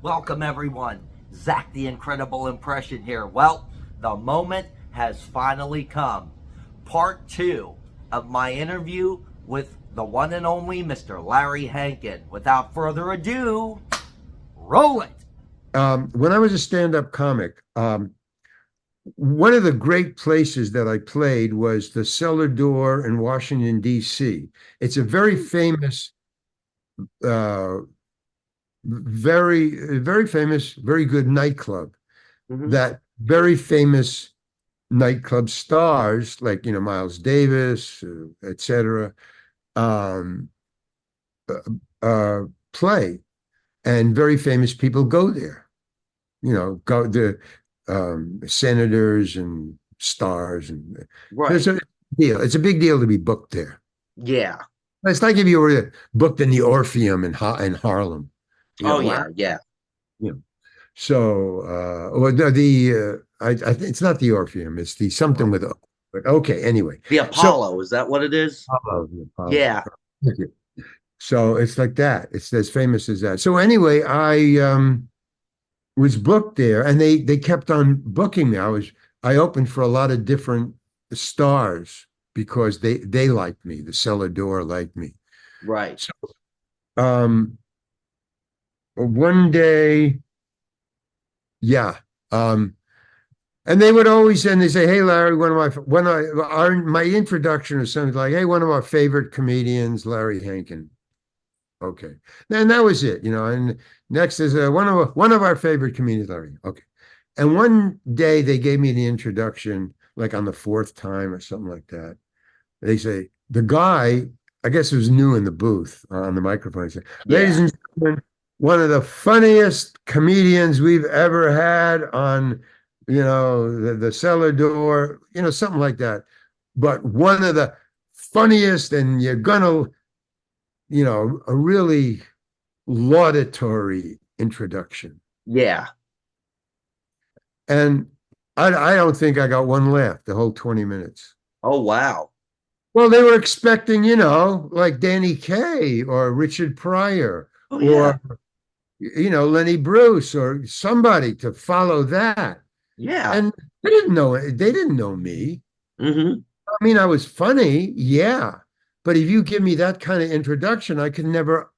Welcome, everyone. Zach the Incredible Impression here. Well, the moment has finally come. Part two of my interview with the one and only Mr. Larry Hankin. Without further ado, roll it. When I was a stand-up comic, one of the great places that I played was the Cellar Door in Washington, D.C. It's a very famous, uh, very famous, very good nightclub Mm-hmm. that very famous nightclub stars like, Miles Davis, et cetera, um, uh, play. And very famous people go there. Go the senators and stars, and so it's Right. a deal. It's a big deal to be booked there. Yeah. It's like if you were booked in the Orpheum in Harlem. Oh, Wow. yeah. Yeah. You know. So, or I think it's not the Orpheum. It's the something with O. But okay, anyway. The So, Apollo. Is that what it is? The Apollo. Yeah. So it's like that. It's as famous as that. So anyway, I was booked there, and they kept on booking me. I opened for a lot of different stars because they liked me. The Cellar Door liked me. Right. So um one day, yeah. And they would always and they say, "Hey Larry, my introduction is something like, hey, one of our favorite comedians, Larry Hankin." Okay. And that was it. And next is one of our favorite comedians, Larry. Okay. And one day they gave me the introduction, like on the fourth time or something like that. They say, the guy, I guess, was new in the booth on the microphone. He said, "Ladies Yeah. and gentlemen, one of the funniest comedians we've ever had on, the Cellar Door, something like that. But one of the funniest, and you're gonna, a really laudatory introduction." Yeah. And I don't think I got one laugh the whole 20 minutes. Oh, wow. Well, they were expecting, like Danny Kaye or Richard Pryor Oh, yeah. or, Lenny Bruce or somebody to follow that. Yeah. And they didn't know me. Mm-hmm. I mean, I was funny, yeah. But if you give me that kind of introduction, I could never.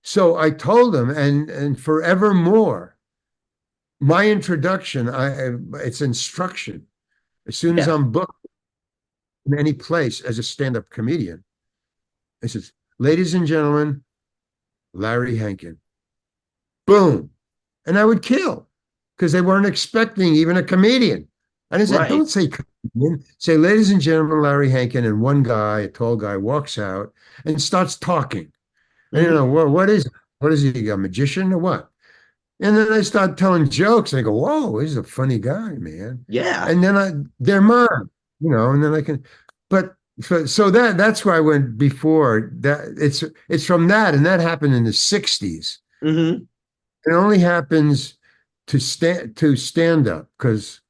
So I told them, and forevermore, my introduction, it's instruction. As soon as Yeah. I'm booked in any place as a stand-up comedian, it says, "Ladies and gentlemen, Larry Hankin." Boom. And I would kill because they weren't expecting even a comedian. I didn't say, Right. don't say comedian. Say, "Ladies and gentlemen, Larry Hankin." And one guy, a tall guy, walks out and starts talking. I don't know, Mm-hmm. what is it? What is he, a magician or what? And then I start telling jokes. And I go, "Whoa, he's a funny guy, man." Yeah. And then they're mine, and then I can, but so that's where I went before that. It's from that, and that happened in the 60s. Mm-hmm. It only happens to stand up because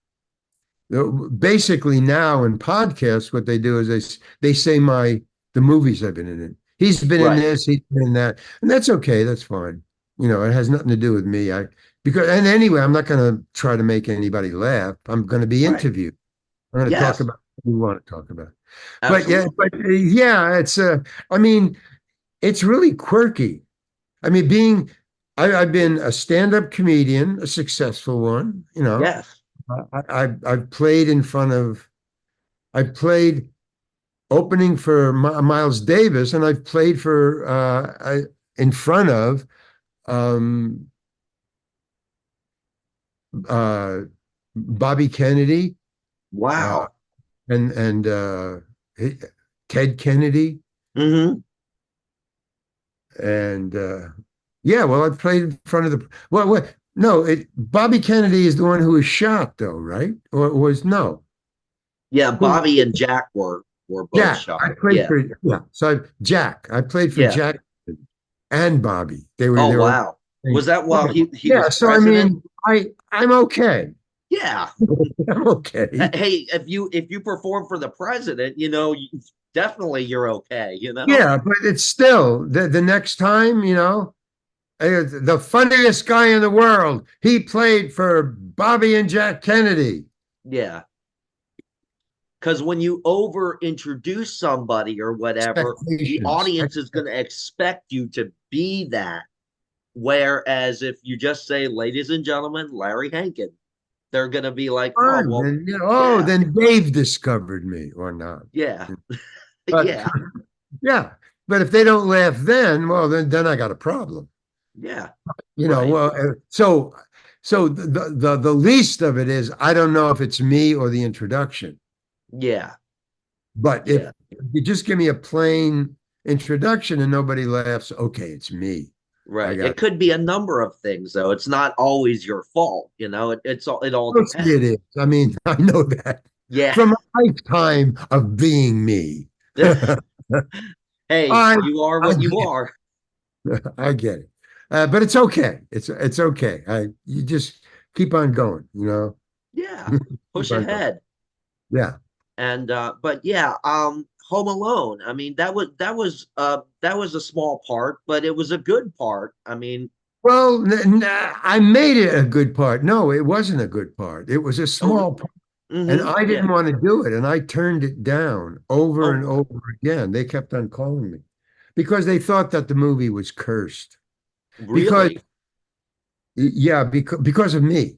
basically now in podcasts, what they do is they say the movies I've been in. He's been in Right. this, he's been in that, and that's okay. That's fine. It has nothing to do with me. And anyway, I'm not going to try to make anybody laugh. I'm going to be Right. interviewed. I'm going to talk Yes. about what we want to talk about. But yeah, Absolutely. yeah, I mean, it's really quirky. I mean, I've been a stand-up comedian, a successful one. Yes. I've played in front of, I've played opening for Miles Davis, and I've played in front of um, uh, Bobby Kennedy, uh, Wow. and Ted Kennedy, Mm-hmm. and yeah. Well, I played in front of the. Well, no, Bobby Kennedy is the one who was shot, though, right? Or was no? Yeah, Who Bobby and Jack were both Jack. I shot. played Yeah. for yeah. So Jack. I played for Yeah. Jack and Bobby. They were Oh, they were wow. Was that while he yeah. was So I president? mean, I'm okay. Yeah. I'm okay. Hey, if you perform for the president, definitely you're okay. Yeah, but it's still the next time. The funniest guy in the world. He played for Bobby and Jack Kennedy. Yeah. Because when you over introduce somebody or whatever, the Expectations. audience is going to expect you to be that. Whereas if you just say, ladies and gentlemen, Larry Hankin, they're going to be like, oh, Fun. well, And, yeah, then Dave discovered me or not. yeah, But yeah, yeah, but if they don't laugh then, well, then I got a problem. yeah, right. Well, so the least of it is I don't know if it's me or the introduction. Yeah, But if yeah, you just give me a plain introduction and nobody laughs, okay, it's me. I right. got It could be a number of things, though. It's not always your fault, it all mostly it depends. is. I mean, I know that Yeah. from a lifetime of being me. Hey, I you are I what you get are. I get it. But it's okay. It's okay. You just keep on going, Yeah. keep Push on going. ahead. Yeah. And but yeah, Home Alone. I mean, that was a small part, but it was a good part. I mean, Well, I made it a good part. No, it wasn't a good part. It was a oh, small part. And mm-hmm, I yeah. didn't want to do it. And I turned it down over and Oh, over again. They kept on calling me because they thought that the movie was cursed. Because, really? yeah, because of me,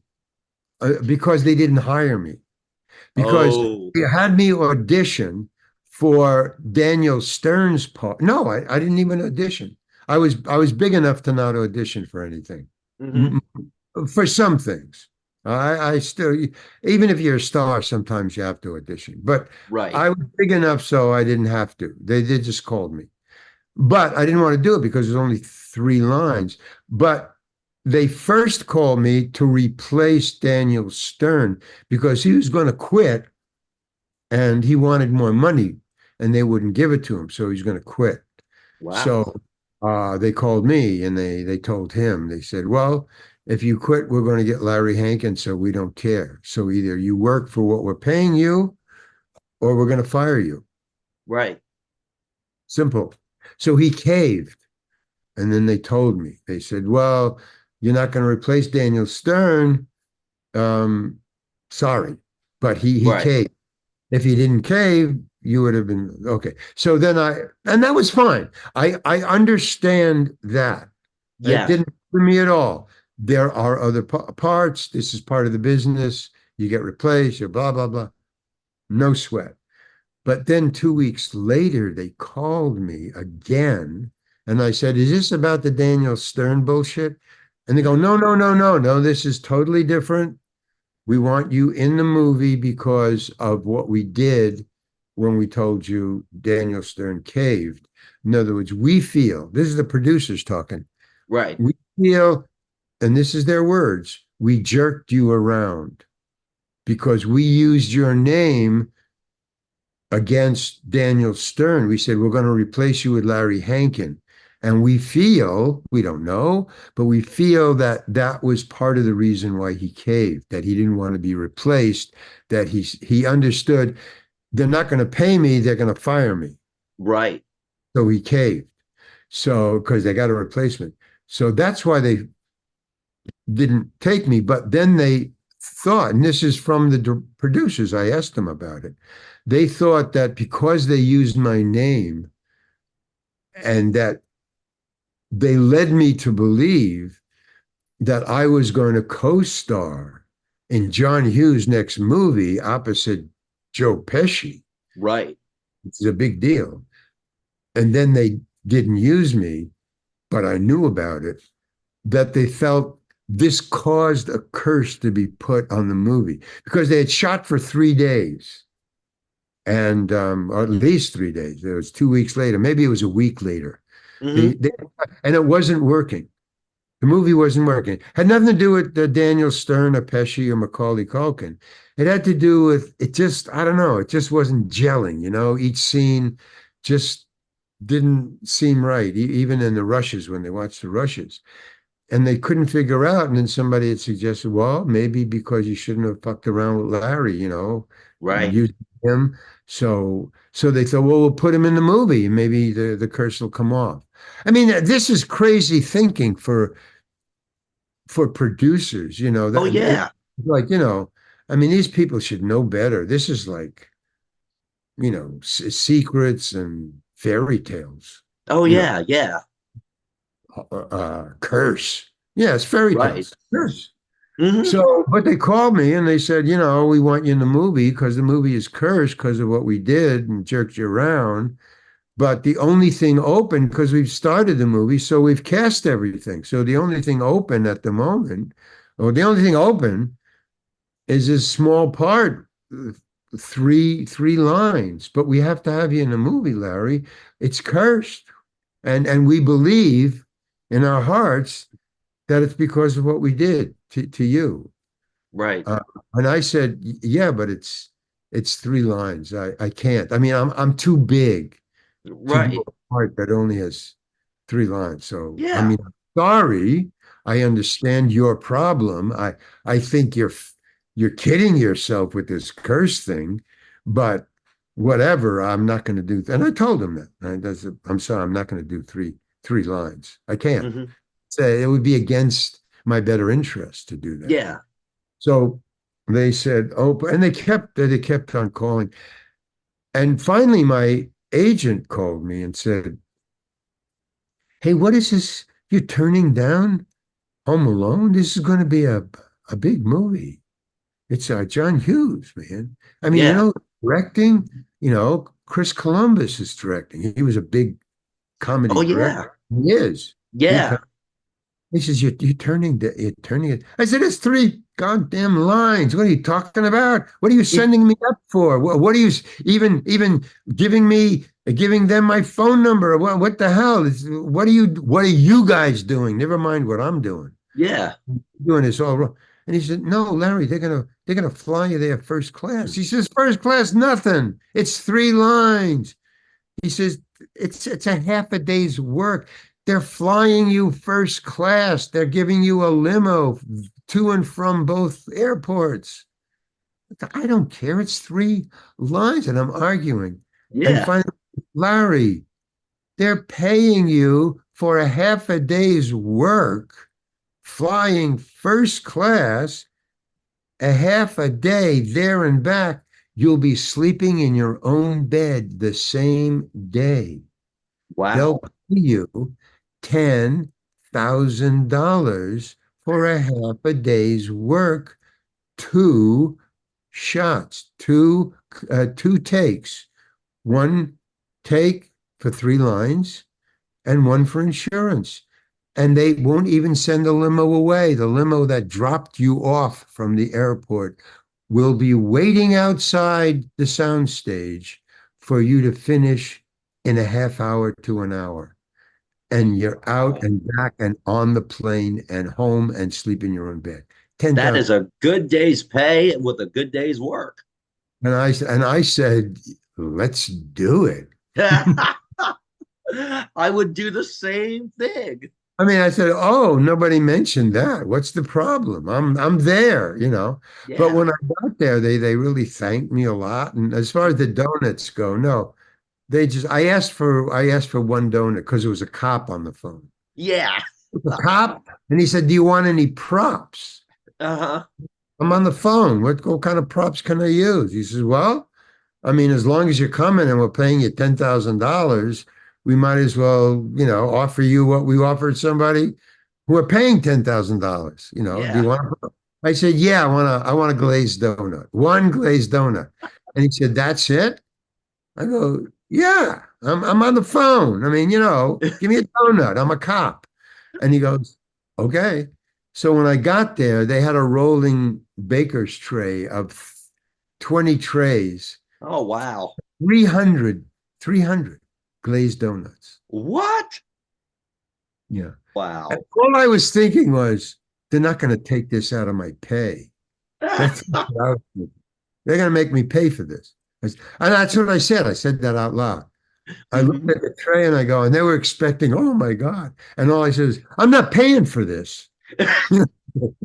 because they didn't hire me, because Oh, they had me audition for Daniel Stern's part. No, I didn't even audition. I was big enough to not audition for anything. mm-hmm, For some things. I still, even if you're a star, sometimes you have to audition. But right, I was big enough so I didn't have to. They just called me. But I didn't want to do it because there's only 3 lines. But they first called me to replace Daniel Stern because he was going to quit and he wanted more money and they wouldn't give it to him. So he's going to quit. wow, So they called me and they told him, they said, well, if you quit, we're going to get Larry Hankin, so we don't care. So either you work for what we're paying you or we're going to fire you. right, Simple. So he caved. And then they told me, they said, well, you're not going to replace Daniel Stern. Um, sorry. But he right. caved. If he didn't cave, you would have been okay. So then and that was fine. I understand that. It Yes, didn't for me at all. There are other parts. This is part of the business. You get replaced, you blah, blah, blah. No sweat. But then 2 weeks later, they called me again. And I said, is this about the Daniel Stern bullshit? And they go, no, no, no, no, no. This is totally different. We want you in the movie because of what we did when we told you Daniel Stern caved. In other words, we feel, this is the producers talking, right, we feel, and this is their words, we jerked you around because we used your name against Daniel Stern. We said, we're going to replace you with Larry Hankin. And we feel, we don't know, but we feel that that was part of the reason why he caved, that he didn't want to be replaced, that he understood they're not going to pay me, they're going to fire me. right. So he caved. So, because they got a replacement. So that's why they didn't take me. But then they thought, and this is from the producers, I asked them about it. They thought that because they used my name and that they led me to believe that I was going to co-star in John Hughes' next movie opposite Joe Pesci, Right. which is a big deal. And then they didn't use me, but I knew about it, that they felt this caused a curse to be put on the movie because they had shot for 3 days and or at least 3 days. It was 2 weeks later, maybe it was a week later. Mm-hmm. They and it wasn't working. The movie wasn't working. Had nothing to do with Daniel Stern or Pesci or Macaulay Culkin. It had to do with it. Just I don't know. It just wasn't gelling. Each scene just didn't seem right. Even in the rushes when they watched the rushes. and they couldn't figure out. And then somebody had suggested, well, maybe because you shouldn't have fucked around with Larry, Right. using him. So they thought, well, we'll put him in the movie, and maybe the curse will come off. I mean, this is crazy thinking for producers, Oh that yeah. like, I mean, these people should know better. This is like, secrets and fairy tales, Oh you know, yeah. Yeah. curse. Yeah, it's fairy Right. tales. Curse. Hmm. So, but they called me and they said, we want you in the movie because the movie is cursed because of what we did and jerked you around. But the only thing open, because we've started the movie, so we've cast everything. So the only thing open at the moment, or the only thing open is this small part, three lines. But we have to have you in the movie, Larry. It's cursed. And we believe in our hearts that it's because of what we did to you. Right. Uh, and I said, yeah, but it's three lines. I can't. I mean, I'm too big to do Right. a part that only has three lines. So, I Yeah. mean, I'm sorry. I understand your problem. I think you're kidding yourself with this curse thing, but whatever. I'm not going to do. And I told him that. I'm sorry. I'm not going to do three lines. I can't. Hmm. Say it would be against my better interest to do that. Yeah. So they said, oh, and they kept on calling. And finally, my agent called me and said, hey, what is this? You're turning down Home Alone? This is going to be a big movie. It's John Hughes, man. I mean, Yeah. directing, Chris Columbus is directing. He was a big comedy Oh director. yeah. He is big time. Yeah. He says, you're turning it. I said, it's three goddamn lines. What are you talking about? What are you It, sending me up for? What are you even giving them my phone number? What the hell? What are you guys doing? Never mind what I'm doing. yeah. Doing this all wrong. And he said, no, Larry, they're gonna fly you there first class. He says, first class, nothing. It's three lines. He says it's a half a day's work. They're flying you first class. They're giving you a limo to and from both airports. I don't care. It's three lines, and I'm arguing. And Yeah. finally, Larry, they're paying you for a half a day's work, flying first class, a half a day there and back. You'll be sleeping in your own bed the same day. They'll Wow. pay you $10,000 for a half a day's work, two shots, two takes, one take for three lines and one for insurance. And they won't even send the limo away. The limo that dropped you off from the airport will be waiting outside the soundstage for you to finish in a half hour to an hour, and you're out Wow. and back and on the plane and home and sleep in your own bed. That 10,000. is a good day's pay with a good day's work. And I said, let's do it. I would do the same thing. I mean, I said, oh, nobody mentioned that. What's the problem? I'm there. But Yeah. when I got there, they really thanked me a lot. And as far as the donuts go, no, I asked for one donut because there was a cop on the phone. Yeah. The cop, and he said, do you want any props? Uh-huh. I'm on the phone. What kind of props can I use? He says, well, I mean, as long as you're coming and we're paying you $10,000, we might as well, offer you what we offered somebody who are paying $10,000. Do you Yeah. want to? I said, yeah, I want a glazed donut, one glazed donut. And he said, that's it? I go, yeah, I'm on the phone. I mean, give me a donut. I'm a cop. And he goes, okay. So when I got there, they had a rolling baker's tray of 20 trays, Oh, wow. 300, 300 glazed donuts. What? Yeah. And Wow. all I was thinking was, they're not going to take this out of my pay. That's they're going to make me pay for this. And that's what I said. I said that out loud. I looked at the tray and I go, and they were expecting, oh my God. And all I said is, I'm not paying for this. You know?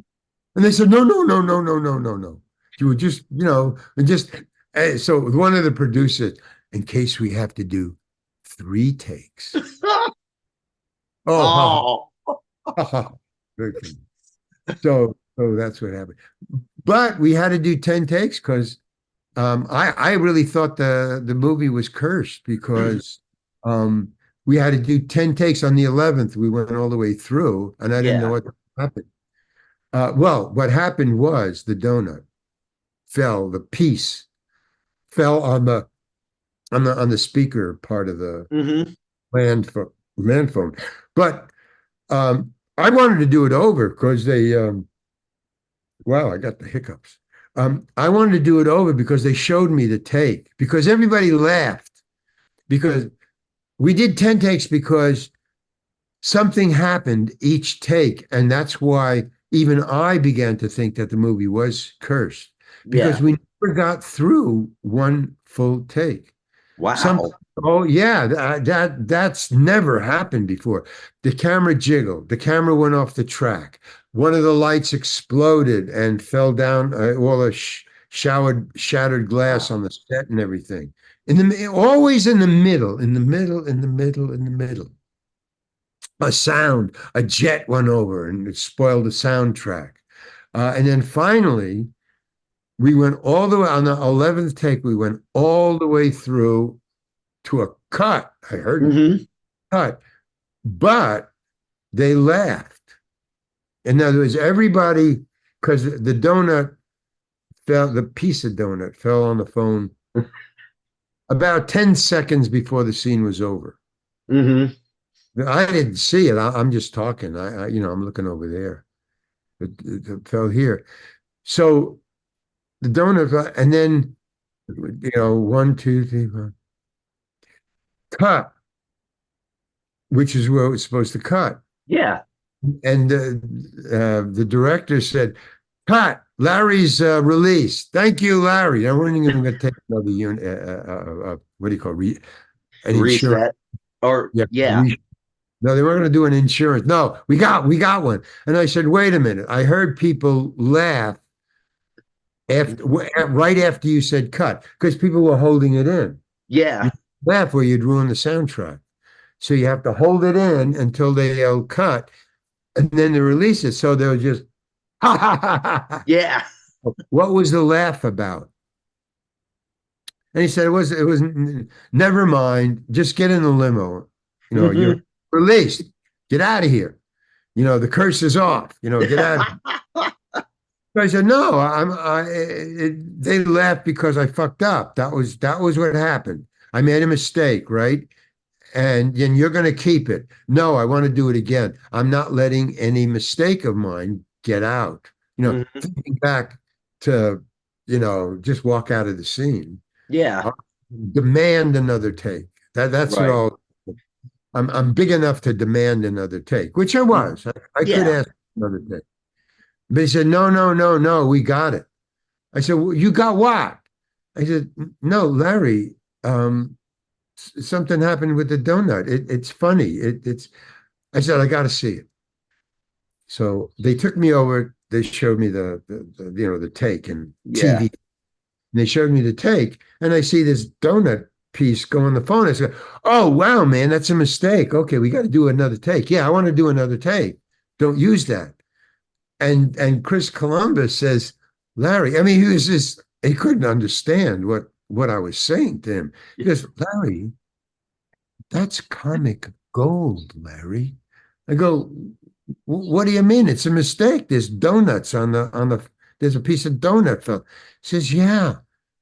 And they said, no, no, no, no, no, no, no, no. You would just, and just, so one of the producers, in case we have to do 3 takes. Oh, ha, Oh. ha, ha. Very funny. So that's what happened. But we had to do 10 takes because I really thought the movie was cursed because um, we had to do 10 takes on the 11th. We went all the way through, and I didn't know Yeah. what happened. Well, what happened was the donut fell, the piece fell on the speaker part of the Hmm. land phone. But I wanted to do it over because they wow, I got the hiccups. I wanted to do it over because they showed me the take because everybody laughed because we did 10 takes because something happened each take. And that's why even I began to think that the movie was cursed because Yeah. we never got through one full take. Some Wow. Oh yeah, that's never happened before. The camera jiggled. The camera went off the track. One of the lights exploded and fell down. All the shattered glass Wow. on the set and everything. Always in the middle, in the middle, in the middle, in the middle. A jet went over and it spoiled the soundtrack. And then finally, we went all the way on the 11th take. We went all the way through to a cut. I heard it Hmm. cut, but they laughed. In other words, everybody, because the piece of donut fell on the phone about 10 seconds before the scene was over. Hmm. I didn't see it. I'm just talking. I'm looking over there. It fell here. So the donut, and then, 1, 2, 3, 4, cut, which is where it was supposed to cut. Yeah. And the director said, "Cut, Larry's released. Thank you, Larry." I wasn't even going to take another unit. What do you call it? An insurance? Reset. Or Yeah. yeah. No, they weren't going to do an insurance. No, we got one. And I said, "Wait a minute." I heard people laugh right after you said cut because people were holding it in. You Yeah. laugh or you'd ruin the soundtrack. So you have to hold it in until they yell cut, and then they release it. So they'll just ha ha ha ha ha. Yeah. What was the laugh about? And he said it was never mind, just get in the limo. You're Hmm. released. Get out of here. The curse is off. Get out of here. So I said, no, they laughed because I fucked up. That was what happened. I made a mistake, right? And you're going to keep it. No, I want to do it again. I'm not letting any mistake of mine get out. Hmm. Thinking back to, just walk out of the scene. Yeah. Uh, Demand another take. That's what Right. all. I'm big enough to demand another take, which I Mhm. was. I could Yeah. ask another take. But he said, no, no, no, no, we got it. I said, well, you got what? I said, no, Larry, something happened with the donut. It's funny. I said, I got to see it. So they took me over. They showed me the take and TV. Yeah. And they showed me the take, and I see this donut piece go on the phone. I said, "Oh wow, man, that's a mistake. Okay, we got to do another take. Yeah, I want to do another take. Don't use that." And Chris Columbus says, "Larry, I mean, he couldn't understand what I was saying to him. He goes, Larry, that's comic gold, Larry." I go, "What do you mean? It's a mistake. There's donuts there's a piece of donut fell." He says, "Yeah,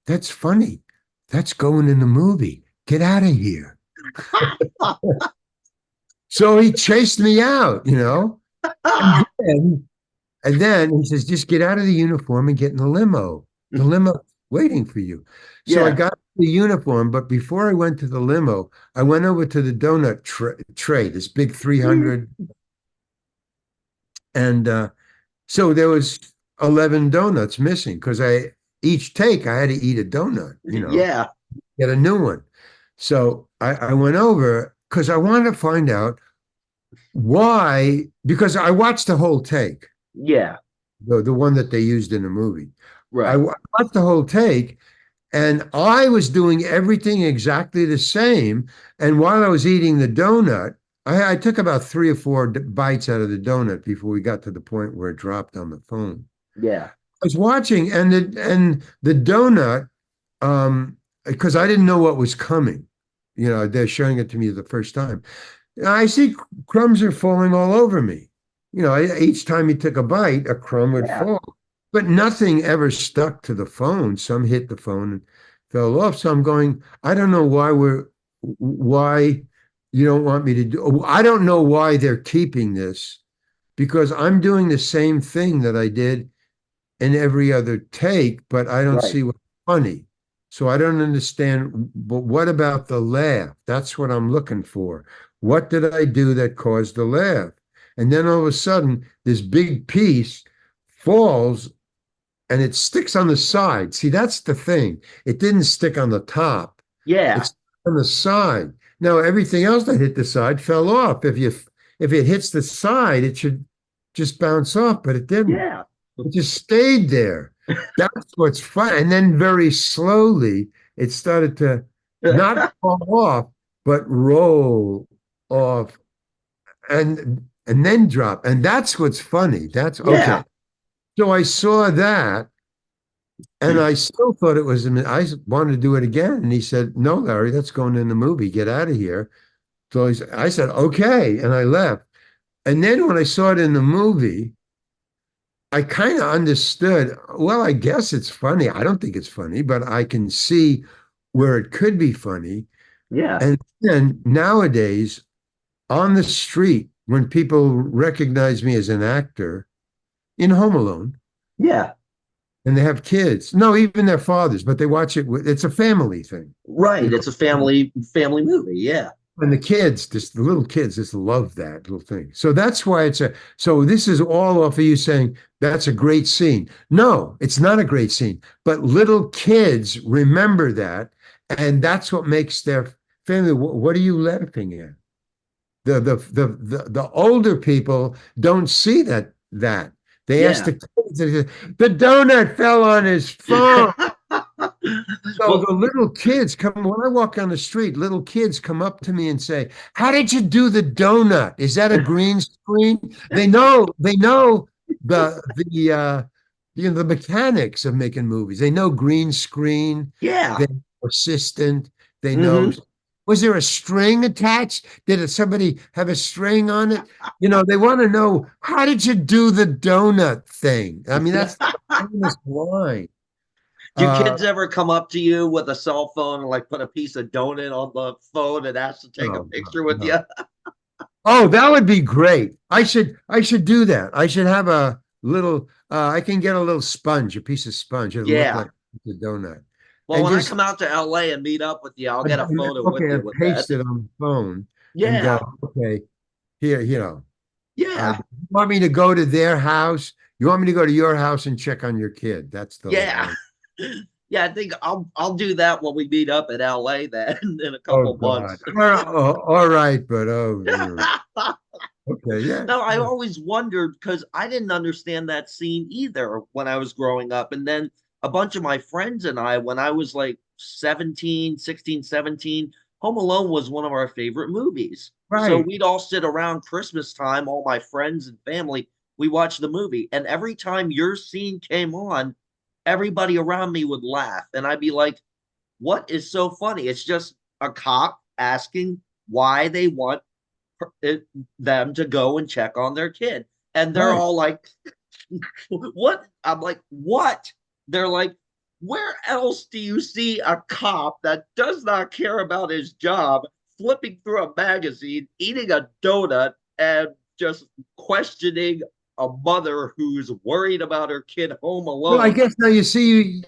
that's funny. That's going in the movie. Get out of here." So he chased me out. And then, and then he says, "Just get out of the uniform and get in the limo. The limo waiting for you." So I Yeah. got the uniform, but before I went to the limo, I went over to the donut tray, this big 300, and so there was 11 donuts missing because each take I had to eat a donut, Yeah. get a new one. So I went over because I wanted to find out why, because I watched the whole take, Yeah. the one that they used in the movie. Right. Watched the whole take, and I was doing everything exactly the same. And while I was eating the donut, I took about 3 or 4 bites out of the donut before we got to the point where it dropped on the phone. Yeah. I was watching, and the donut, because I didn't know what was coming. You know, they're showing it to me the first time. I see crumbs are falling all over me. You know, each time he took a bite, a crumb would Yeah. fall, but nothing ever stuck to the phone. Some hit the phone and fell off. So I'm going, I don't know why you don't want me to do, I don't know why they're keeping this because I'm doing the same thing that I did in every other take, but I don't Right. see what's funny. So I don't understand. But what about the laugh? That's what I'm looking for. What did I do that caused the laugh? And then all of a sudden, this big piece falls and it sticks on the side. See, that's the thing. It didn't stick on the top. Yeah. It's on the side. Now everything else that hit the side fell off. If it hits the side, it should just bounce off, but it didn't. Yeah. It just stayed there. That's what's fun. And then very slowly, it started to not fall off, but roll off and then drop. And that's what's funny. That's okay. Yeah. So I saw that and I still thought it was, I wanted to do it again. And he said, "No, Larry, that's going in the movie. Get out of here." So I said, "Okay." And I left. And then when I saw it in the movie, I kind of understood. Well, I guess it's funny. I don't think it's funny, but I can see where it could be funny. Yeah. And then nowadays, on the street, when people recognize me as an actor in Home Alone Yeah. and they have kids, no, even their fathers, but they watch it with, it's a family thing. You Right. know, It's a family movie. Yeah. and the kids, just the little kids, just love that little thing. So that's why it's a. So this is all off of you saying that's a great scene. No, it's not a great scene, but little kids remember that, and that's what makes their family. What are you laughing at? The older people don't see that. They ask Yeah. the kids. They say, the donut fell on his phone. So Well, the little kids come when I walk down the street, little kids come up to me and say, "How did you do the donut? Is that a green screen?" They know the mechanics of making movies. They know green screen, yeah. they know assistant, they know Hmm. was there a string attached? Did somebody have a string on it? You know, they want to know how did you do the donut thing? I mean, that's the famous line. Do Uh, kids ever come up to you with a cell phone and like put a piece of donut on the phone and ask to take a no, no, picture with you? no. Oh, that would be great. I should do that. I should have a little I can get a little sponge, a piece of sponge. It'll look Yeah. like a donut. Well, And when I just come out to LA and meet up with you, I'll get a photo with okay, you and with that. paste it on the phone and go, Yeah. okay, here, you know. Yeah. You want me to go to their house? You want me to go to your house and check on your kid? That's the Yeah. line. Yeah, I think I'll do that when we meet up in LA then in a Oh couple God. months. All right, but okay, yeah. No, I Sure. always wondered because I didn't understand that scene either when I was growing up. And then a bunch of my friends and I, when I was like 17, 16, 17, Home Alone was one of our favorite movies. So Right. we'd all sit around Christmas time, all my friends and family, we watched the movie. And every time your scene came on, everybody around me would laugh. And I'd be like, what is so funny? It's just a cop asking why they want it, them to go and check on their kid. And they're Right. all like, what? I'm like, what? They're like, where else do you see a cop that does not care about his job flipping through a magazine, eating a donut, and just questioning a mother who's worried about her kid home Well, I alone? guess now you see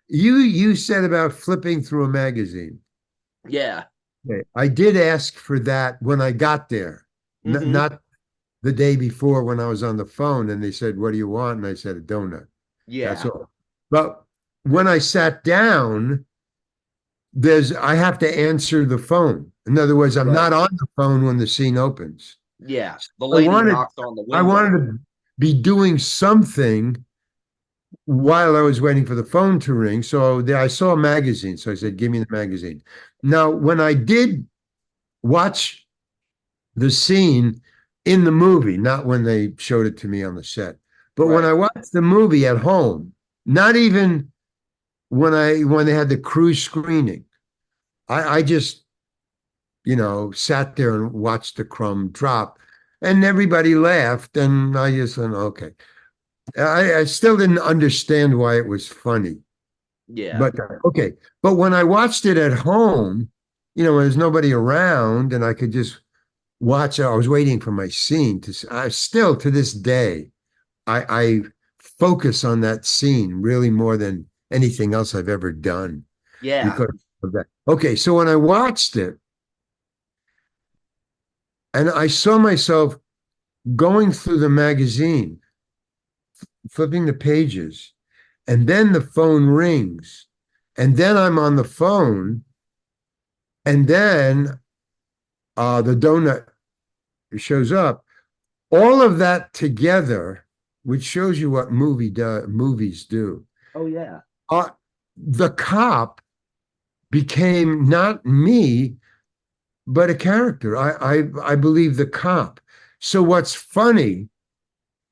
you said about flipping through a magazine. Yeah. Okay. I did ask for that when I got there, Mm-hmm. not the day before when I was on the phone and they said, "What do you want?" And I said, "A donut." That's Yeah. all. But when I sat down, I have to answer the phone. In other words, I'm Right. not on the phone when the scene opens. Yeah. The I lady wanted knocks on the I window. wanted to be doing something while I was waiting for the phone to ring. So I saw a magazine. So I said, "Give me the magazine." Now, when I did watch the scene in the movie, not when they showed it to me on the set, but when Right. I watched the movie at home, not even when they had the crew screening, I just sat there and watched the crumb drop, and everybody laughed, and I just went, okay. I still didn't understand why it was funny, Yeah. but okay. But when I watched it at home, when there's nobody around, and I could just watch it, I was waiting for my scene I still to this day, I focus on that scene really more than anything else I've ever done Yeah. because of that. Okay, so when I watched it, and I saw myself going through the magazine, flipping the pages, and then the phone rings, and then I'm on the phone, and then the donut shows up. All of that together, which shows you what movies do. Oh yeah. Uh, the cop became not me, but a character. I believe the cop. So what's funny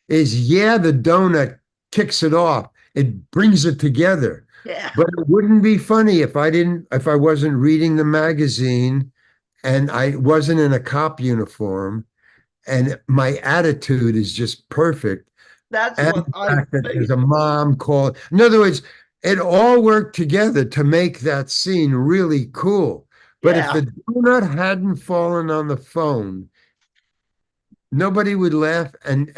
is, yeah, the donut kicks it off. It brings it together. Yeah. But it wouldn't be funny if I wasn't reading the magazine and I wasn't in a cop uniform and my attitude is just perfect. That's And what the I fact that there's figured. a mom call. In other words, it all worked together to make that scene really cool. But if Yeah. the donut hadn't fallen on the phone, nobody would laugh, and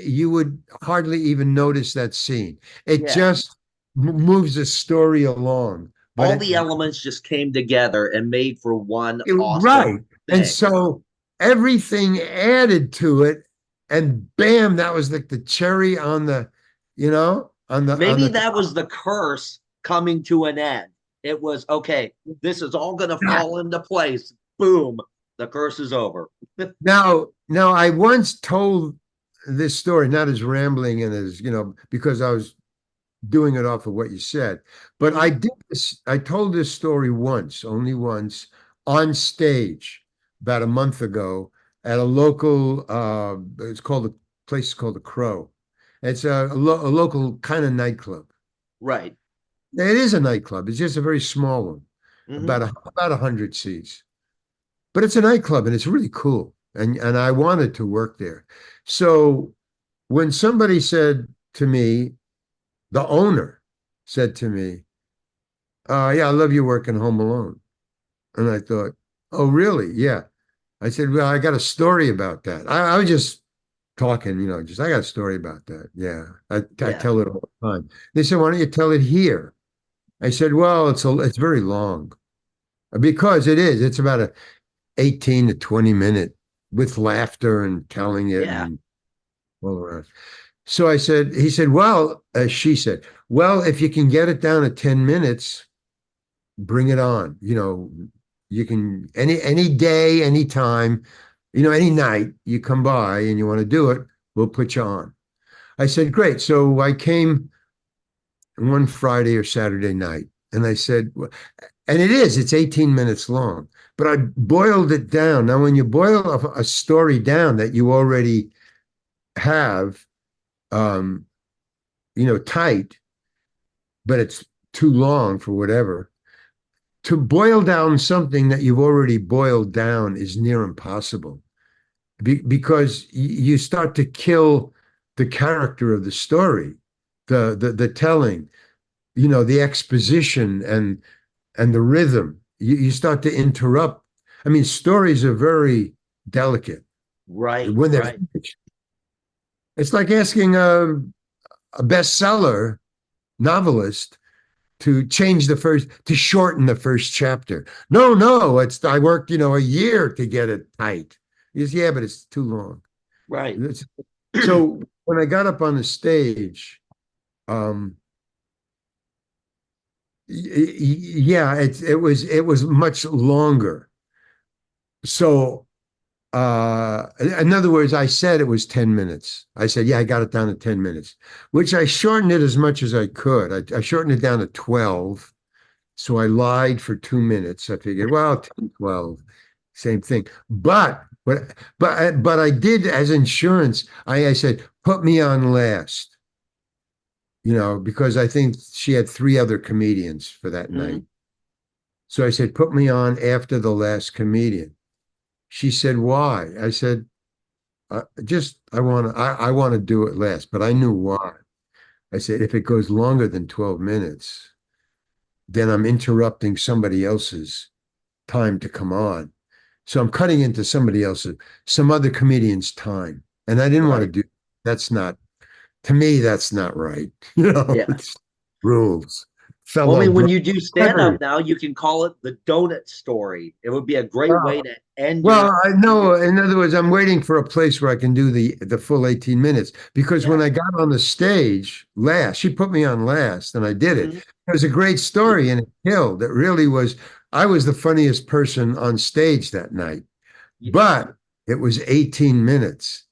you would hardly even notice that scene. It Yeah. just moves the story along. But All the elements just came together and made for one awesome right. And thing. so everything added to it, and bam, that was like the cherry on the, on Maybe the that was the curse coming to an end. It was okay, this is all going to top. fall into place. Boom, the curse is over. Now I once told this story, not as rambling and as, because I was doing it off of what you said. But Mhm. I told this story once, only once, on stage about a month ago at a local, it's called, a place is called the Crow. It's a local kind of nightclub. Right. It is a nightclub. It's just a very small one, Hmm. about 100 seats. But it's a nightclub and it's really cool. And I wanted to work there. So when somebody said to me, the owner said to me, yeah, I love you working Home Alone. And I thought, oh, really? Yeah. I said, well, I got a story about that. I was just talking, I got a story about that. Yeah. I Yeah. tell it all the time. They said, why don't you tell it here? I said, well, it's very long because it is. It's about a 18 to 20 minute with laughter and telling it Yeah. and all around. So he said, well, she said, well, if you can get it down to 10 minutes, bring it on. You can any day, any time, any night you come by and you want to do it, we'll put you on. I said, great. So I came one Friday or Saturday night and I said, and it's 18 minutes long, but I boiled it down. Now, when you boil a story down that you already have, um, tight, but it's too long for whatever, to boil down something that you've already boiled down is near impossible because you start to kill the character of the story, the telling, the exposition and the rhythm. You start to interrupt. I mean, stories are very delicate Right. when they're Right. finished. It's like asking a bestseller novelist to shorten the first chapter. No, I worked, a year to get it tight. He says, yeah, but it's too long. Right. So when I got up on the stage, um, Yeah, it was much longer. So in other words, I said it was 10 minutes. I said, yeah, I got it down to 10 minutes, which I shortened it as much as I could. I shortened it down to 12. So I lied for 2 minutes. I figured, well, 10, 12, same thing. But I did as insurance, I said, put me on last, because I think she had three other comedians for that Hmm. night. So I said, put me on after the last comedian. She said, why? I said, I want to do it last, but I knew why. I said, if it goes longer than 12 minutes, then I'm interrupting somebody else's time to come on. So I'm cutting into some other comedian's time. And I didn't want to Right. do that's not to me, that's not right. Yeah. It's rules. Well, I Fellow mean, when you do stand up brothers. now, you can call it the donut story. It would be a great way to end Well, I your know. In other words, I'm waiting for a place where I can do the full 18 minutes because when yeah. I got on the stage last, she put me on last, and I did it. Hmm. It was a great story, and it killed. It really was. I was the funniest person on stage that night, but it was 18 minutes.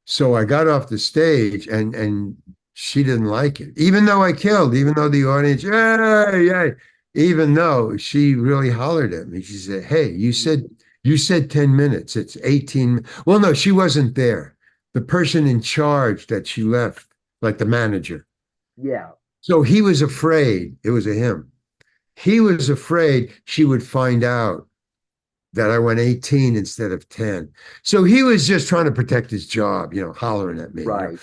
So I got off the stage, and she didn't like it, even though I killed, even though the audience, yay, yay, even though she really hollered at me. She said, "Hey, you said 10 minutes. It's 18." Well, no, she wasn't there. The person in charge that she left, like the manager. Yeah. So he was afraid. It was a him. He was afraid she would find out that I went 18 instead of 10. So he was just trying to protect his job, hollering at me, Right.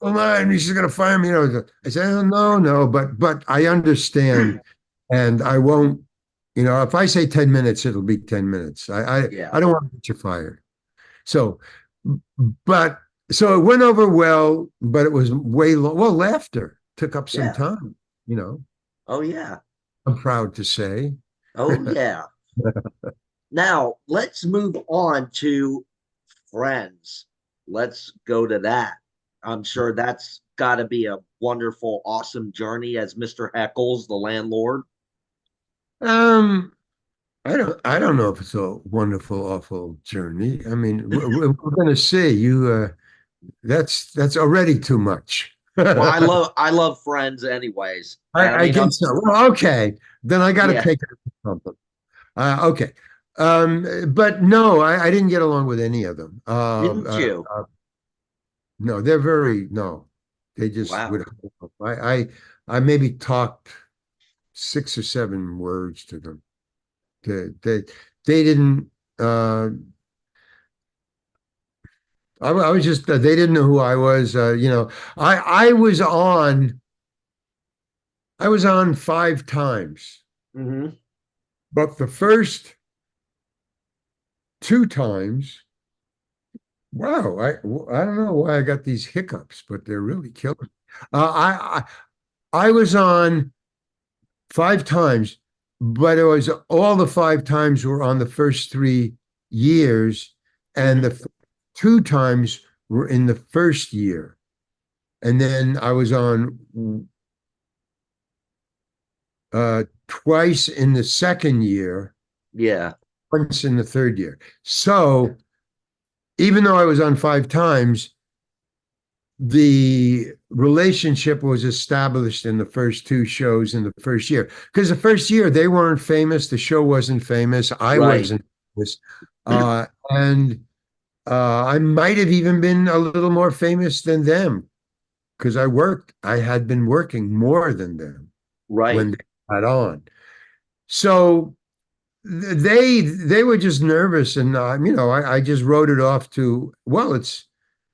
come on, she's gonna fire me. I said, oh, no, no, but I understand, and I won't, if I say 10 minutes, it'll be 10 minutes. I Yeah. don't want to get you fired. So, but so it went over well, but it was way long. Well, laughter took up some Yeah. time, you know. Oh, yeah. I'm proud to say. Oh, yeah. Now, let's move on to Friends. Let's go to that. I'm sure that's got to be a wonderful, awesome journey as Mr. Heckles, the landlord. Um, I don't know if it's a wonderful, awful journey. I mean, we're going to see. That's already too much. Well, I I, love I love Friends anyways. And I I mean, guess so. Well, okay, then I got to yeah, take it to something. Okay, but no, I didn't get along with any of them. didn't you? No, they're very no. They just would. Wow. I maybe talked 6 or 7 words to them. They didn't. I was just they didn't know who I was. I I was on I was on 5 times, Hmm. but the first 2 times, wow, I don't know why I got these hiccups, but they're really killing me. I was on 5 times, but it was all the 5 times were on the first 3 years, and Hmm. the 2 times were in the first year. And then I was on twice in the second year, Yeah. once in the third year. So even though I was on 5 times, the relationship was established in the first 2 shows in the first year. Because the first year they weren't famous, the show wasn't famous, I Right. wasn't famous. And I might have even been a little more famous than them because I had been working more than them Right. when they got on. So they were just nervous, and I just wrote it off to, well, it's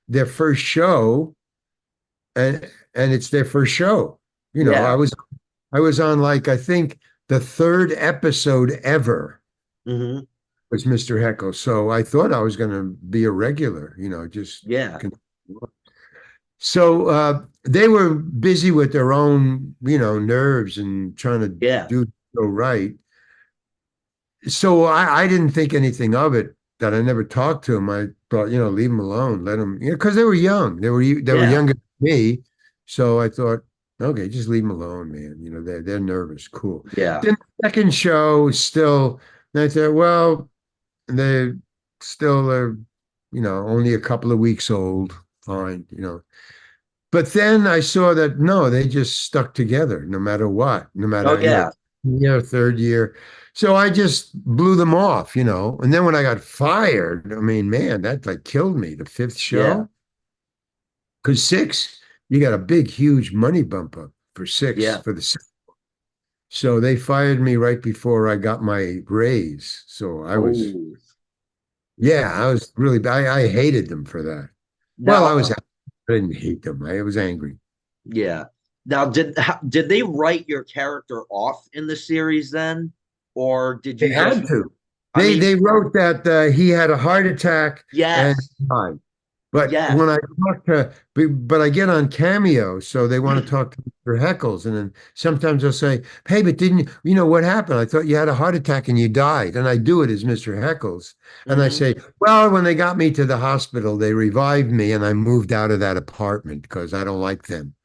their first show, and it's their first show. I Yeah. was on, like, I think the third episode ever Hmm. was Mr. Heckle. So I thought I was going to be a regular, just Yeah. so they were busy with their own, nerves and trying to Yeah. do so right. So I didn't think anything of it. That I never talked to them. I thought, leave them alone, let them, because they were young. They were Yeah. younger than me. So I thought, Okay, just leave them alone, man. You know, they're nervous. Cool. Yeah. Then the second show is still, and I said, well, they still are, only a couple of weeks old. Fine, But then I saw that no, they just stuck together no matter what, no Oh matter, yeah. year, third year. So I just blew them off. And then when I got fired, I mean, man, that like killed me. The fifth Yeah. show, because six, you got a big, huge money bump up for six Yeah. for the so they fired me right before I got my raise. So Oh. yeah, I was really bad. I hated them for that. Well, Now, I didn't hate them. I was angry. yeah. Now, did they write your character off in the series then, or did They you just? had to. I mean, They wrote that he had a heart attack and yes, died. But yes. when I talk but I get on Cameo, so they want to talk to Mr. Heckles, and then sometimes they'll say, "Hey, but didn't you know what happened? I thought you had a heart attack and you died." And I do it as Mr. Heckles, and I Hmm. say, "Well, when they got me to the hospital, they revived me, and I moved out of that apartment because I don't like them."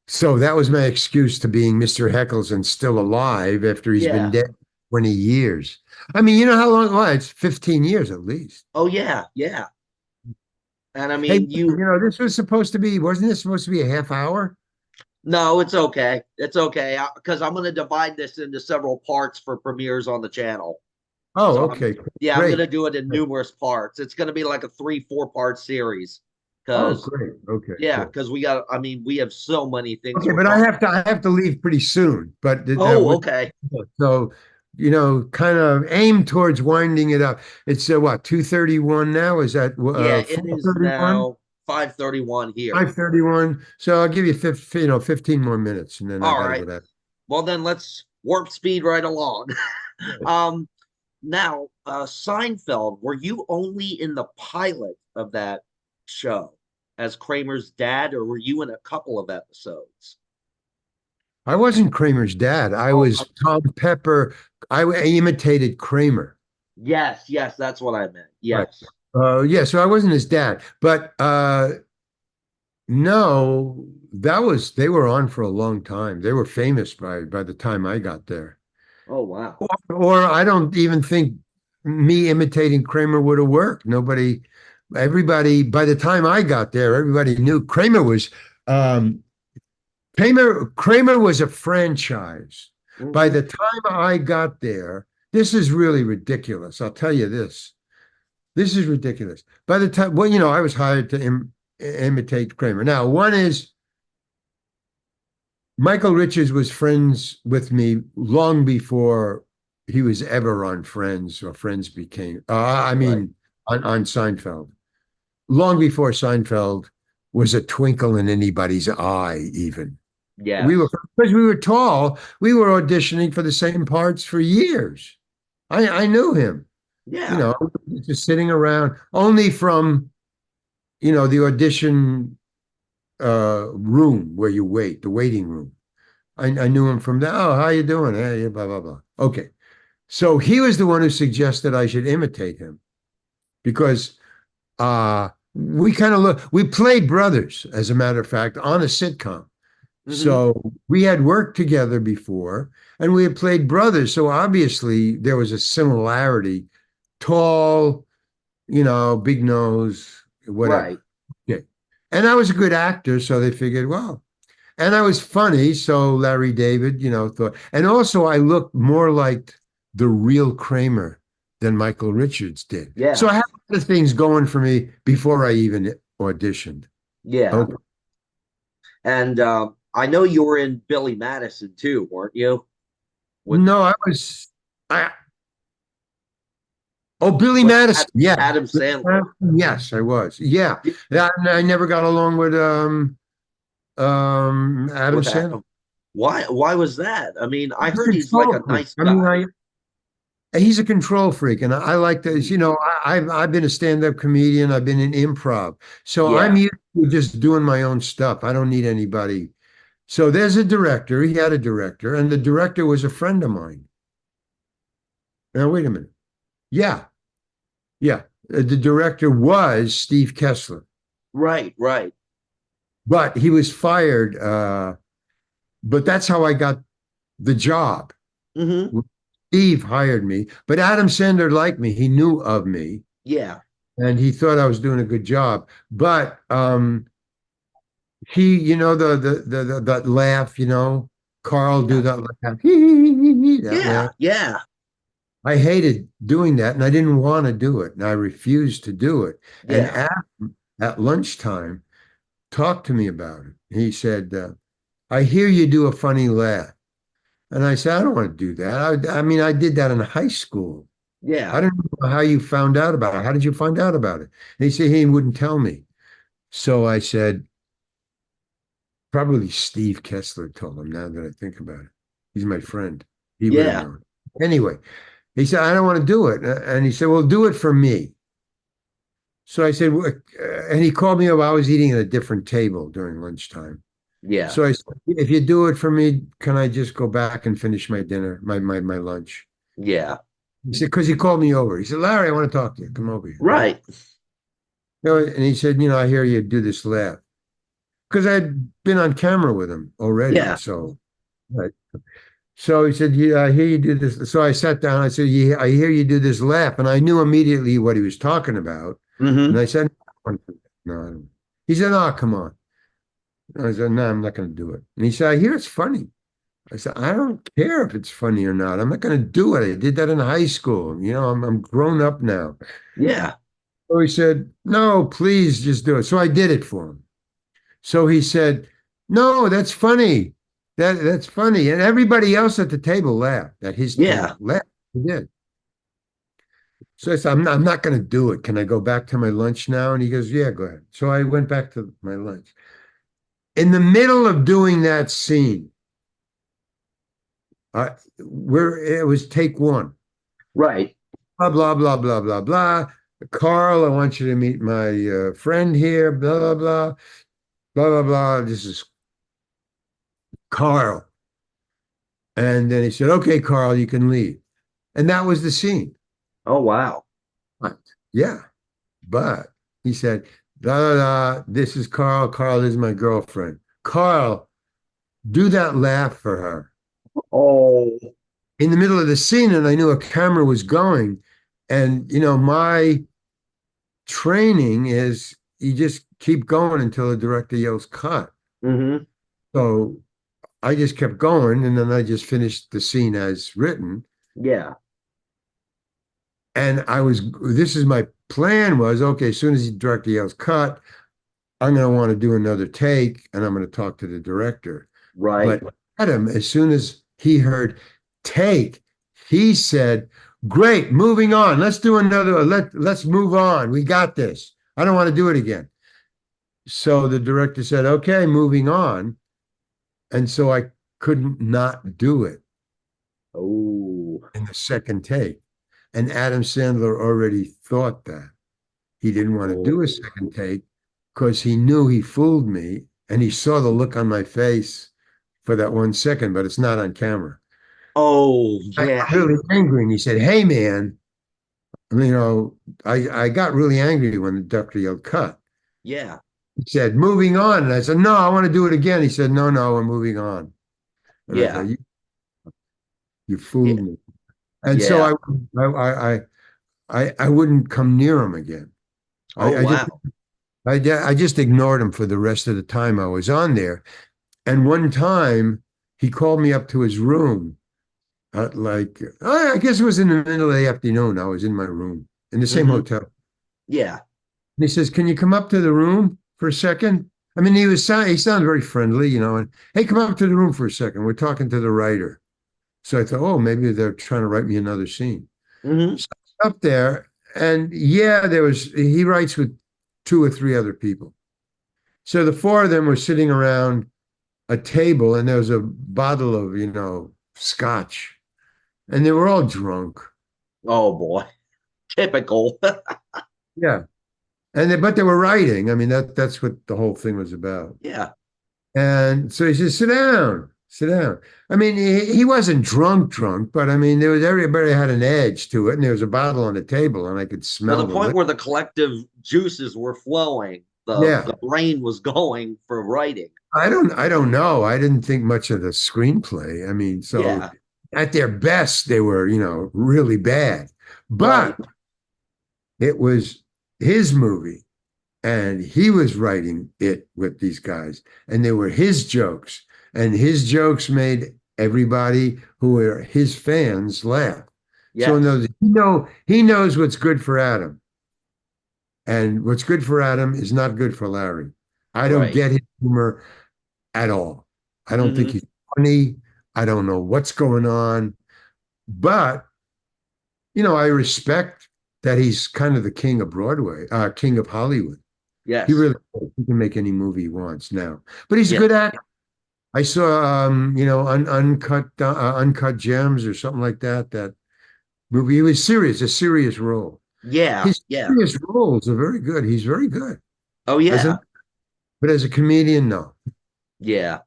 So that was my excuse to being Mr. Heckles and still alive after he's been Yeah. dead 20 years. I mean, you know how long? Well, it's 15 years at least. Oh yeah, yeah. And I Hey, mean, this was supposed to be, wasn't this supposed to be a half hour? no, it's okay. It's okay because I'm going to divide this into several parts for premieres on the channel. Oh, So okay. yeah, I'm going Great. to do it in numerous parts. It's going to be like a 3, 4 part series Oh, because great. Okay, yeah, cool. because we got. I mean, we have so many things Okay, we're but talking. I have to leave pretty soon. But Oh, okay. so kind of aim towards winding it up. It's what, 2:31 now? Is that Yeah, it is 4:31? now 5:31 here. 5:31. So I'll give you 15 more minutes, and then I All got to right. go down. Well, then let's warp speed right along. um, Now, Seinfeld, were you only in the pilot of that show as Kramer's dad, or were you in a couple of episodes? I wasn't Kramer's dad. I Oh, was Tom Pepper. I imitated Kramer. yes, yes, that's what I meant. Right. Yes. Yeah, so I wasn't his dad. But no, they were on for a long time. They were famous by the time I got there. Oh, wow. Or I don't even think me imitating Kramer would have worked. Everybody, by the time I got there, everybody knew um, Kramer was a franchise. By Hmm. the time I got there, this is really ridiculous. I'll tell you this. This is ridiculous. By the time, well, I was hired to imitate Kramer. Now, one is Michael Richards was friends with me long before he was ever on Friends or Friends became, I Right. mean, on Seinfeld. Long before Seinfeld was a twinkle in anybody's eye, even. Yes. Because we were tall, we were auditioning for the same parts for years. I knew him, you Yeah. know, just sitting around only from, the audition room where you wait, the waiting room. I knew him from there. Oh, how you doing? Hey, blah, blah, blah. Okay. So he was the one who suggested I should imitate him because we played brothers, as a matter of fact, on a sitcom. Hmm. So we had worked together before and we had played brothers. So obviously there was a similarity. Tall, big nose, Right. whatever. Yeah. And I was a good actor, so they figured, well, and I was funny, so Larry David, thought. And also I looked more like the real Kramer than Michael Richards did. So Yeah. I had other things going for me before I even auditioned. Yeah. Okay. And I know you were in Billy Madison too, weren't you? With No, I oh, Billy with Madison. Yeah. Adam Sandler. Yes, I was. Yeah. I never got along with Adam With Sandler. Adam. Why was that? I mean, I He's a heard he's like control a freak. nice I mean, guy. he's a control freak, and I like this. Mhm. I've been a stand-up comedian. I've been in improv, so I'm Yeah. used to just doing my own stuff. I don't need anybody. So there's a director. He had a director, and the director was a friend of mine. Now wait a minute. Yeah, yeah. The director was Steve Kessler, Right, right. but he was fired. but that's how I got the job. Hmm. Steve hired me, but Adam Sandler liked me. He knew of me Yeah. and he thought I was doing a good job. But he, that laugh, Carl do Yeah. that laugh, that Yeah. laugh. Yeah. I hated doing that and I didn't want to do it and I refused to do it. And Yeah. at lunchtime, talked to me about it. He said, I hear you do a funny laugh. And I said, I don't want to do that. I mean, I did that in high school. I Yeah. don't know how you found out about it. How did you find out about it? And he said he wouldn't tell me. So I said, probably Steve Kessler told him now that I think about it. He's my friend. He would have Yeah. known. Anyway, he said, I don't want to do it. And he said, well, do it for me. So I said, and he called me up. I was eating at a different table during lunchtime. Yeah. So I said, if you do it for me, can I just go back and finish my dinner, my lunch? Yeah. He said, because he called me over. He said, Larry, I want to talk to you. Come over here. Right. And he said, I hear you do this laugh. Because I'd been on camera with him already. Yeah. So, right. So he said, yeah, I hear you do this. So I sat down. I said, yeah, I hear you do this laugh. And I knew immediately what he was talking about. And Hmm. I said, no, I don't. He said, oh, come on. I said, no, I'm not going to do it. And he said, I hear it's funny. I said, I don't care if it's funny or not. I'm not going to do it. I did that in high school. I'm grown up now. Yeah. So he said, no, please just do it. So I did it for him. So he said, no, that's funny. That's funny. And everybody else at the table laughed, at his Yeah. table laughed. He did. So I said, I'm not going to do it. Can I go back to my lunch now? And he goes, yeah, go ahead. So I went back to my lunch. In the middle of doing that scene, where it was take one, Right. blah, blah, blah, blah, blah, blah. Carl, I want you to meet my friend here, blah, blah, blah, blah, blah, blah. This is Carl. And then he said, okay, Carl, you can leave. And that was the scene. Oh, wow. But, yeah. But he said, da, da, da, this is Carl. Carl is my girlfriend. Carl, do that laugh for her. Oh. In the middle of the scene, and I knew a camera was going. And, my training is you just keep going until the director yells cut. Hmm. So I just kept going and then I just finished the scene as written. Yeah. And this is my plan was, okay, as soon as the director yells cut, I'm going to want to do another take and I'm going to talk to the director. Right. But Adam, as soon as he heard take, he said, great, moving on. Let's do another, let's move on. We got this. I don't want to do it again. So the director said, okay, moving on. And so I couldn't not do it Oh. in the second take. And Adam Sandler already thought that. He didn't want to do a Oh. second take because he knew he fooled me and he saw the look on my face for that 1 second, but it's not on camera. Oh, I yeah. got really angry and he said, hey, man, I got really angry when the doctor yelled cut. Yeah. He said, moving on. And I said, no, I want to do it again. He said, no, we're moving on. And I Yeah. thought, you Yeah. fooled me. And so Yeah. I wouldn't come near him again. Oh, I just wow. I just ignored him for the rest of the time I was on there. And one time he called me up to his room at I guess it was in the middle of the afternoon. I was in my room in the same Hmm. hotel. Yeah. And he says, can you come up to the room for a second? I mean, he sounded very friendly, and hey, come up to the room for a second. We're talking to the writer. So I thought, oh, maybe they're trying to write me another scene. Hmm. So up there, and yeah, he writes with two or three other people. So the four of them were sitting around a table, and there was a bottle of, scotch, and they were all drunk. Oh, boy. Typical. Yeah, but they were writing. I mean, that's what the whole thing was about. Yeah. And so he says, sit down, sit down. I mean, he wasn't drunk, but I mean, everybody had an edge to it, and there was a bottle on the table, and I could To smell the the point liquor. where the collective juices were flowing, the Yeah, brain was going for writing. I don't know. I didn't think much of the screenplay. I mean, so Yeah, at their best, they were, really bad. right. But it was his movie, and he was writing it with these guys, and they were his jokes, and his jokes made everybody who were his fans laugh. So Yes, he knows what's good for Adam, and what's good for Adam is not good for Larry. I don't right. get his humor at all. I don't think Hmm. he's funny. I don't know what's going on, but I respect that he's kind of the king of Broadway, king of Hollywood. He Yes, really he can make any movie he wants now. But he's a yeah, good actor. I saw Uncut Gems or something like that. That movie. He was serious, a serious role. yeah, His yeah. serious roles are very good. He's very good. Oh As a yeah, but as a comedian, no. yeah.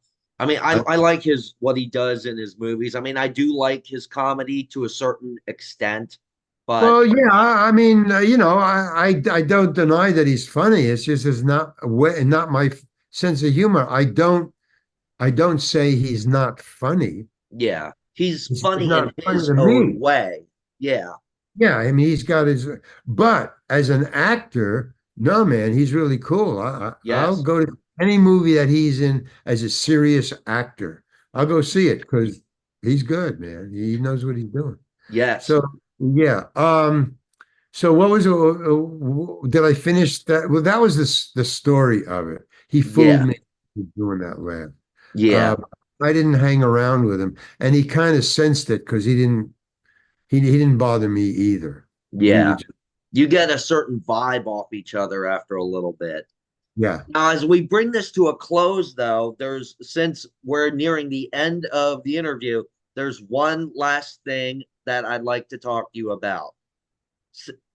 I mean, I, I like his what he does in his movies. I mean, I do like his comedy to a certain extent, but well, yeah, I mean, I don't deny that he's funny. It's just it's not not my sense of humor. I don't say he's not funny. yeah, he's It's funny in not funny his to own me. way. Yeah, Yeah, I mean, he's got his, but as an actor, no, man, he's really cool. I'll yes, go to any movie that he's in as a serious actor. I'll go see it because he's good, man. He knows what he's doing. yes, So, yeah. So what was did I finish that? Well, that was the story of it. He fooled yeah, me with doing that laugh. Uh, yeah, I didn't hang around with him, and he kind of sensed it because he didn't bother me either. We yeah. just, You get a certain vibe off each other after a little bit. yeah. Now, as we bring this to a close, though, there's since we're nearing the end of the interview, there's one last thing that I'd like to talk to you about.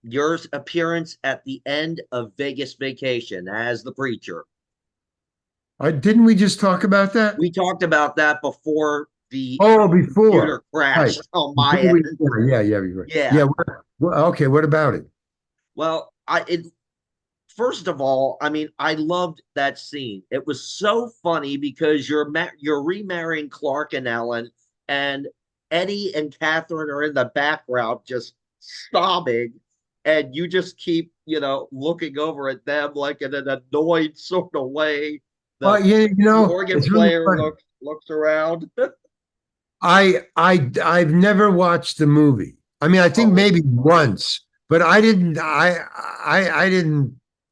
Your appearance at the end of Vegas Vacation as the preacher. Didn't we just talk about that? We talked about that before the Oh, before. computer Right. crashed on my Before we, end. yeah, you're right. Yeah. Yeah. Okay. What about it? Well, first of all, I mean, I loved that scene. It was so funny because you're remarrying Clark and Ellen, and Eddie and Catherine are in the background just sobbing, and you just keep looking over at them like in an annoyed sort of way. The Well, organ it's really player funny. looks around. I've never watched the movie. I mean, I think Oh, it's maybe great. once, but I didn't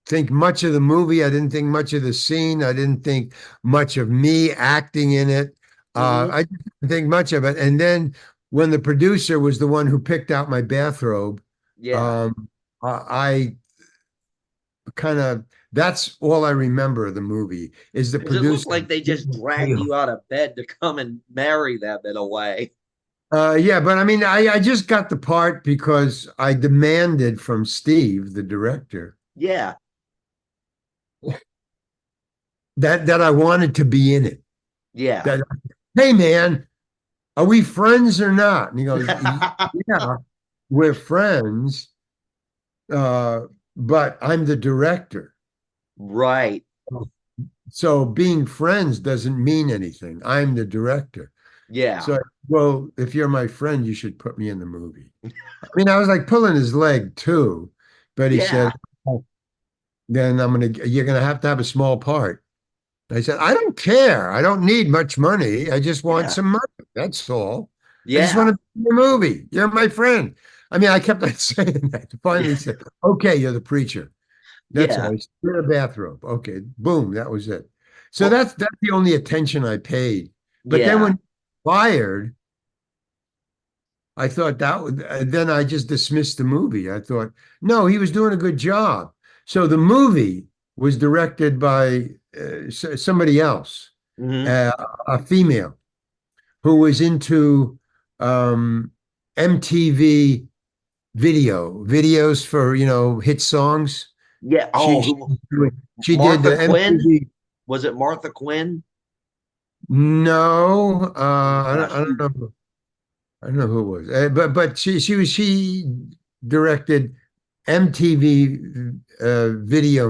think much of the movie. I didn't think much of the scene. I didn't think much of me acting in it. Hmm. I didn't think much of it. And then when the producer was the one who picked out my bathrobe, Yeah, um, I kind of that's all I remember of the movie is the because it looked producer. like they just dragged you out of bed to come and marry them in a way. Yeah, but I mean, I just got the part because I demanded from Steve, the director, Yeah, that I wanted to be in it. yeah. That, hey man, are we friends or not? And he goes, yeah, we're friends, uh, but I'm the director. Right. So being friends doesn't mean anything. I'm the director. Yeah. So, well, if you're my friend, you should put me in the movie. I mean, I was like pulling his leg too, but he said, Yeah. "Oh, then you're gonna have to have a small part." I said, I don't care. I don't need much money. I just want Yeah. some money. That's all. I just want Yeah. to be in the movie. You're my friend. I mean, I kept on saying that. Finally, he said, okay, you're the preacher. That's all. Yeah. He said, you're a bathrobe. Okay, boom, that was it. So Well, that's the only attention I paid. But then yeah. when fired, I thought that would, then I just dismissed the movie. I thought, no, he was doing a good job. So the movie was directed by somebody else, Hmm. uh, a female who was into um, MTV videos for, hit songs. Yeah. She, Oh, she, who she did Martha the Quinn? MTV. Was it Martha Quinn? No, Oh I gosh. don't know. I don't know who it was, but she directed MTV video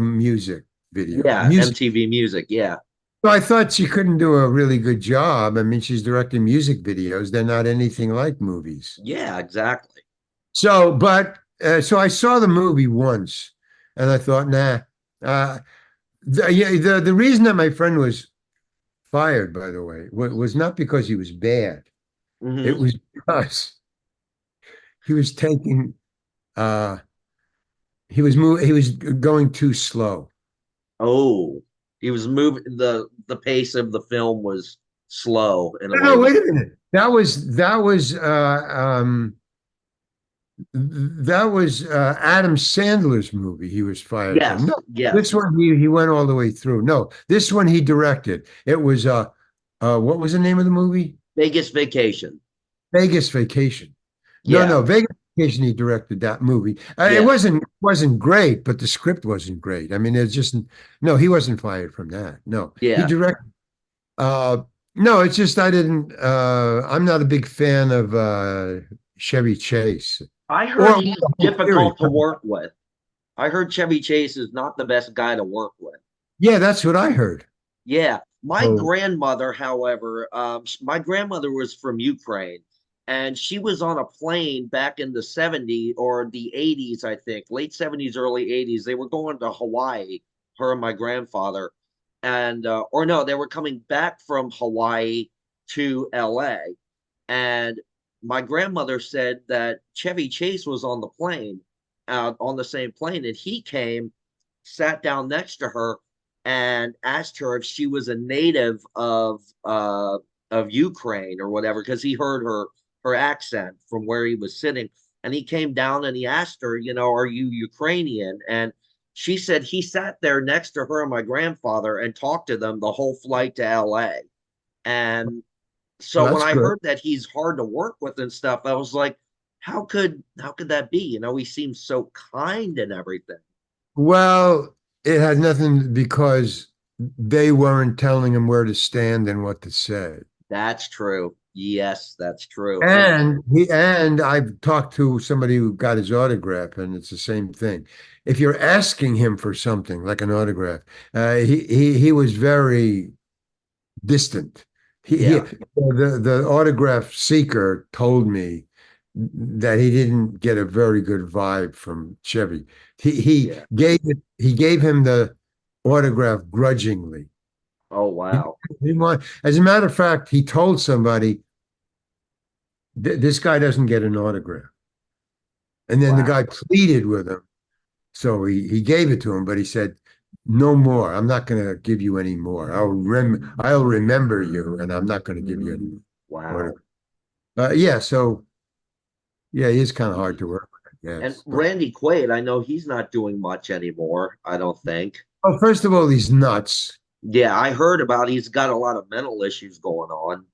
Yeah, music. MTV Music. Yeah. So I thought she couldn't do a really good job. I mean, she's directing music videos. They're not anything like movies. Yeah, exactly. So I saw the movie once, and I thought, nah. Uh, the reason that my friend was fired, by the way, was not because he was bad. It Hmm. was because he was taking uh he was going too slow. Oh, he was moving the pace of the film was slow in a No, way. no, wait a minute. That was Adam Sandler's movie he was fired from. No, Yes, this yes. one he went all the way through. No, this one he directed. It was what was the name of the movie? Vegas Vacation. Vegas Vacation. No, Yeah, no, Vegas Vacation. He directed that movie. It yeah, wasn't great, but the script wasn't great. I mean, it's just no. He wasn't fired from that. No, he yeah. directed. Uh, no, it's just I didn't. I'm not a big fan of Chevy Chase I heard or he's the whole series. difficult to work with. I heard Chevy Chase is not the best guy to work with. Yeah, that's what I heard. Yeah, my So grandmother, however, my grandmother was from Ukraine, and she was on a plane back in the 70s or the 80s, I think, late 70s, early 80s. They were going to Hawaii, her and my grandfather, and or no, they were coming back from Hawaii to LA, and my grandmother said that Chevy Chase was on the plane, on the same plane, and he came, sat down next to her, and asked her if she was a native of Ukraine or whatever, because he heard her accent from where he was sitting, and he came down and he asked her, are you Ukrainian? And she said he sat there next to her and my grandfather and talked to them the whole flight to LA. And so when that's I good. heard that he's hard to work with and stuff, I was like, how could that be? He seems so kind and everything. Well, it had nothing because they weren't telling him where to stand and what to say. That's true. Yes, that's true. And And I've talked to somebody who got his autograph, and it's the same thing. If you're asking him for something like an autograph, he was very distant. He yeah, the autograph seeker told me that he didn't get a very good vibe from Chevy. yeah. He gave him the autograph grudgingly. Oh He wow. didn't want, as a matter of fact, he told somebody, This guy doesn't get an autograph." And then the guy Wow. pleaded with him. So he gave it to him, but he said, "No more. I'm not going to give you any more. I'll remember you, and I'm not going to give you any more." Wow. Yeah, so yeah, he is kind of hard to work with, I And guess. But Randy Quaid, I know he's not doing much anymore, I don't think. well, first of all, he's nuts. Yeah, I heard about he's got a lot of mental issues going on.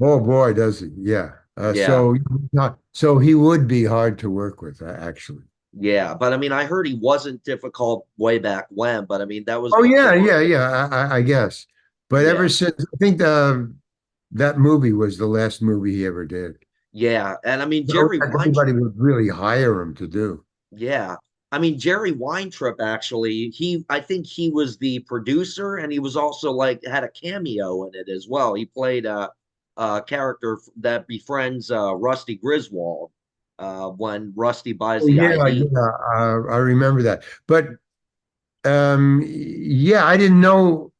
Oh boy, does he? Yeah. Yeah. So he would be hard to work with, actually. Yeah, but I mean, I heard he wasn't difficult way back when, but I mean, that was Oh yeah, before. yeah, yeah. I guess. But ever Yeah, since I think that movie was the last movie he ever did. yeah, and I mean, No, Jerry like Wein. anybody would really hire him to do. Yeah, I mean, Jerry Weintrop actually, I think he was the producer, and he was also like had a cameo in it as well. He played a character that befriends Rusty Griswold when Rusty buys Oh the yeah, ID. yeah. I remember that. But yeah, I didn't know.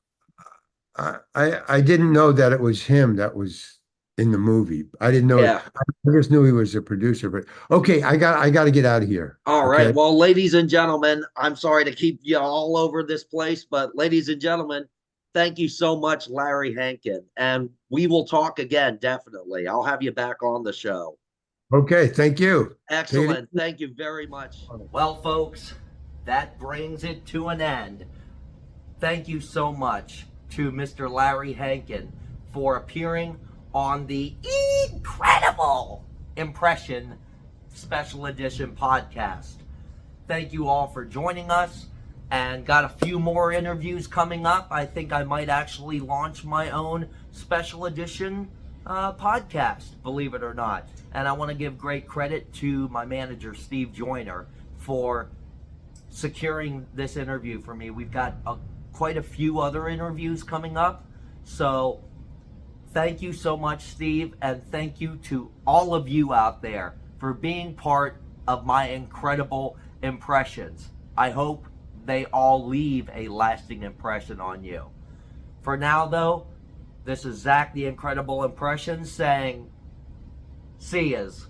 I didn't know that it was him that was in the movie. I didn't know it. Yeah. I just knew he was a producer. But okay, I got to get out of here. All right. Okay. Well, ladies and gentlemen, I'm sorry to keep you all over this place, but ladies and gentlemen, thank you so much, Larry Hankin. And we will talk again, definitely. I'll have you back on the show. Okay. Thank you. Take it Excellent. Thank you very much. easy. Well, folks, that brings it to an end. Thank you so much to Mr. Larry Hankin for appearing on the incredible Impression Special Edition podcast. Thank you all for joining us, and got a few more interviews coming up. I think I might actually launch my own special edition podcast, believe it or not. And I want to give great credit to my manager, Steve Joyner, for securing this interview for me. We've got quite a few other interviews coming up. So thank you so much, Steve, and thank you to all of you out there for being part of my incredible impressions. I hope they all leave a lasting impression on you. For now, though, this is Zach the Incredible Impressions saying, see yas.